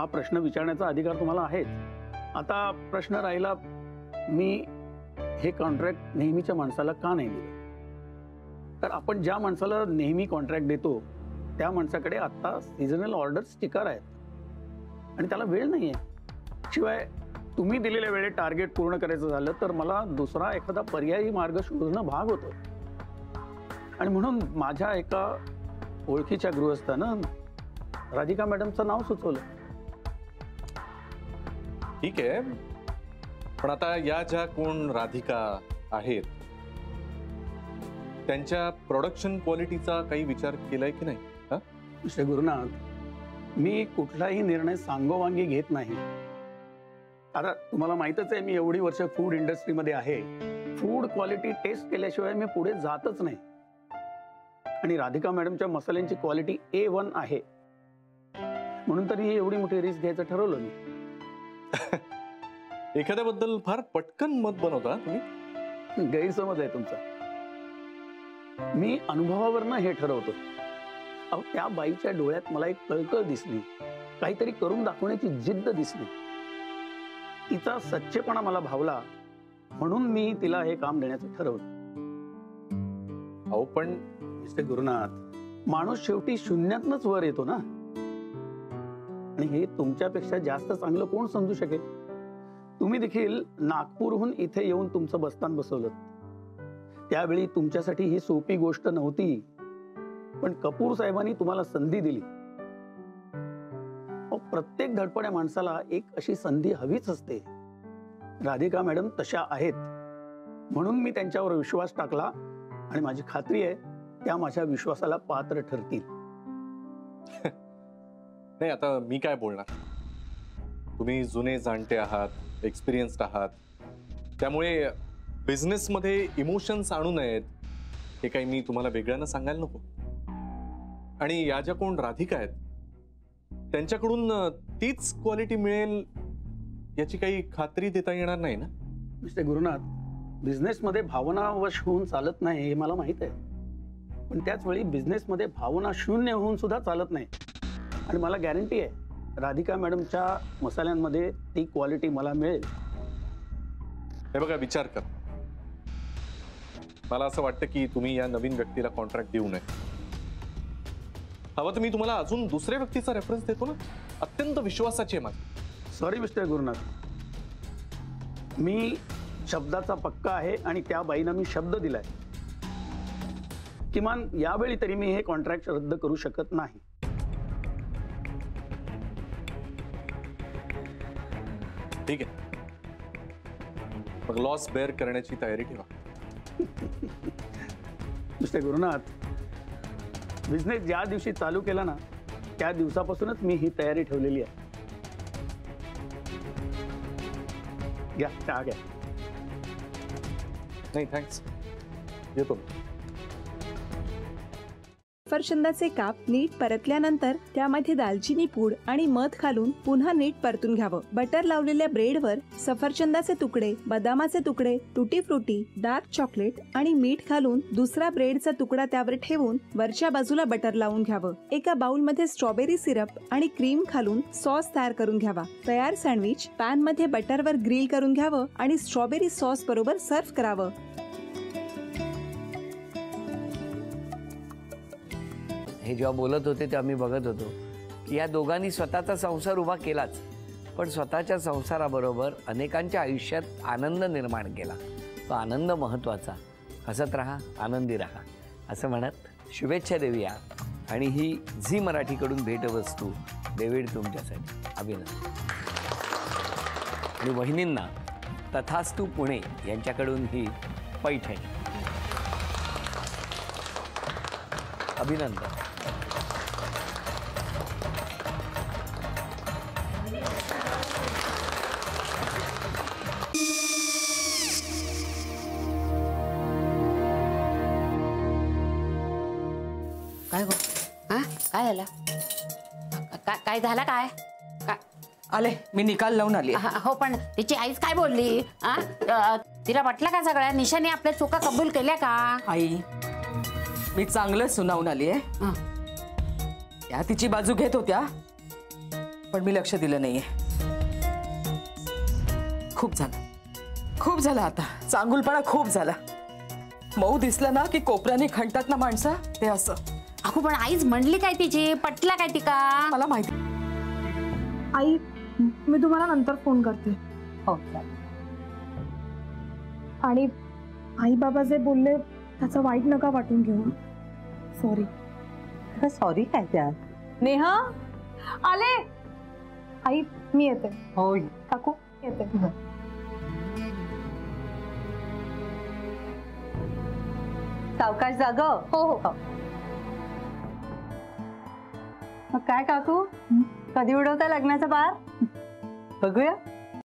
हा प्रश्न विचारण्याचा अधिकार तुम्हाला आहेच। आता प्रश्न राहिला, मी हे कॉन्ट्रॅक्ट नेहमीच्या माणसाला का नाही दिलं? तर आपण ज्या माणसाला नेहमी कॉन्ट्रॅक्ट देतो त्या माणसाकडे आता सीझनल ऑर्डर स्टिकर आहेत आणि त्याला वेळ नाहीये। शिवाय तुम्ही दिलेल्या वेळेत टार्गेट पूर्ण करायचं झालं तर मला दुसरा एखादा पर्यायी मार्ग शोधणं भाग होतं। आणि म्हणून माझ्या एका ओळखीच्या गृहस्थानं राधिका मॅडमचं नाव सुचवलं। ठीक आहे, पण आता या ज्या कोण राधिका आहेत त्यांच्या प्रोडक्शन क्वालिटीचा काही विचार केलाय की नाही? श्री गुरुनाथ, मी कुठलाही निर्णय सांगोवांगी घेत नाही। आता तुम्हाला माहितच आहे, मी एवढी वर्ष फूड इंडस्ट्रीमध्ये आहे। फूड क्वालिटी टेस्ट केल्याशिवाय मी पुढे जातच नाही। आणि राधिका मॅडमच्या मसाल्यांची क्वालिटी A1 आहे, म्हणून तरी ही एवढी मोठी रिस्क घ्यायचं ठरवलं मी। एखाद्याबद्दल फार पटकन मत बनवता तुम्ही। गैरसमज आहे तुमचा। मी अनुभवावरनं हे ठरवतो। अहो, त्या बाईच्या डोळ्यात मला एक कळकळ दिसली, काहीतरी करून दाखवण्याची जिद्द दिसली, तिचा सच्चेपणा मला भावला, म्हणून मी तिला हे काम देण्याचं ठरवलं। अहो पण मिस्टर गुरुनाथ, माणूस शेवटी शून्यातनच वर येतो ना। आणि हे तुमच्यापेक्षा जास्त चांगलं कोण समजू शकेल? तुम्ही देखील नागपूरहून इथे येऊन तुमचं बस्तान बसवलं। त्यावेळी तुमच्यासाठी ही सोपी गोष्ट नव्हती, पण कपूर साहेबांनी तुम्हाला संधी दिली। प्रत्येक धडपड्या माणसाला एक अशी संधी हवीच असते। राधिका मॅडम तशा आहेत, म्हणून मी त्यांच्यावर विश्वास टाकला आणि माझी खात्री आहे त्या माझ्या विश्वासाला पात्र ठरतील। नाही, आता मी काय बोलणार? तुम्ही जुने जाणते आहात, एक्सपिरियन्स्ड आहात, त्यामुळे बिझनेस मध्ये इमोशन्स आणू नयेत हे काही मी तुम्हाला वेगळ्यानं सांगायला नको। आणि या ज्या कोण राधिका आहेत त्यांच्याकडून तीच क्वालिटी मिळेल याची काही खात्री देता येणार नाही ना? मिस्टर गुरुनाथ, बिझनेसमध्ये भावना वश होऊन चालत नाही हे मला माहित आहे, पण त्याच वेळी बिझनेसमध्ये भावना शून्य होऊन सुद्धा चालत नाही। आणि मला गॅरंटी आहे राधिका मॅडमच्या मसाल्यांमध्ये ती क्वालिटी मला मिळेल। हे बघा, विचार कर। मला असं वाटतं की तुम्ही या नवीन व्यक्तीला कॉन्ट्रॅक्ट देऊ नये। हवं तर मी तुम्हाला अजून दुसऱ्या व्यक्तीचा रेफरन्स देतो ना, अत्यंत विश्वासाची आहे माझी। सॉरी मिस्टर गुरुनाथ, मी शब्दाचा पक्का आहे आणि त्या बाईंना मी शब्द दिलाय। किमान यावेळी तरी मी हे कॉन्ट्रॅक्ट रद्द करू शकत नाही। ठीक आहे, मग लॉस बेअर करण्याची तयारी ठेवा। मिस्टर गुरुनाथ, बिझनेस ज्या दिवशी चालू केला ना त्या दिवसापासूनच मी ही तयारी ठेवलेली आहे। घ्या चहा घ्या। नाही थँक्स, येतो। सफरचंदाचे काप नीट परतल्यानंतर त्यामध्ये दालचिनी पूड आणि मध घालून पुन्हा नीट परतून घ्यावं। बटर लावलेल्या ब्रेडवर सफरचंदाचे तुकडे, बदामाचे तुकडे, टुटी फ्रुटी, डार्क चॉकलेट आणि मीठ घालून दुसरा ब्रेडचा तुकडा त्यावर ठेवून वरच्या बाजूला बटर लावून घ्यावं। एका बाउलमध्ये स्ट्रॉबेरी सिरप आणि क्रीम घालून सॉस तयार करून घ्यावा। तयार सँडविच पॅन मध्ये बटरवर ग्रिल करून घ्यावं आणि स्ट्रॉबेरी सॉस बरोबर सर्व्ह करावं। हे जेव्हा बोलत होते तेव्हा मी बघत होतो की या दोघांनी स्वतःचा संसार उभा केलाच, पण स्वतःच्या संसाराबरोबर अनेकांच्या आयुष्यात आनंद निर्माण केला। तो आनंद महत्त्वाचा। हसत राहा, आनंदी राहा असं म्हणत शुभेच्छा देऊया। आणि ही झी मराठीकडून भेटवस्तू डेव्हिड तुमच्यासाठी। अभिनंदन। आणि वहिनींना तथास्तू पुणे यांच्याकडून ही पैठणी। अभिनंदन। काय गो? हा काय झालं? काय झालं? काय आले, मी निकाल लावून आली। हो, पण तिची आईच काय बोलली? तिला वाटलं का सगळ्या निशाने आपल्या चुका कबूल केल्या का? आई, मी चांगलं सुनावून आली आहे। त्या तिची बाजू घेत होत्या, पण मी लक्ष दिलं नाहीये. खूप झालं आता. चांगुलपणा खूप झाला. मऊ दिसलं ना की कोपऱ्याने खणतात ना माणसं, ते असं. अहो पण आईच म्हणली काय तिची, पटला काय तिका? मला माहिती. आई, मी तुम्हाला नंतर फोन करते. हो. आणि आई बाबा जे बोलले त्याचं वाईट नका वाटून घेऊ. सॉरी. सॉरी काय त्या? नेहा आले. आई मी येते. हो. काकू येते. सावकाश जाग. हो हो. मग काय काकू, कधी उडवता लग्नाचा बार? बघूया.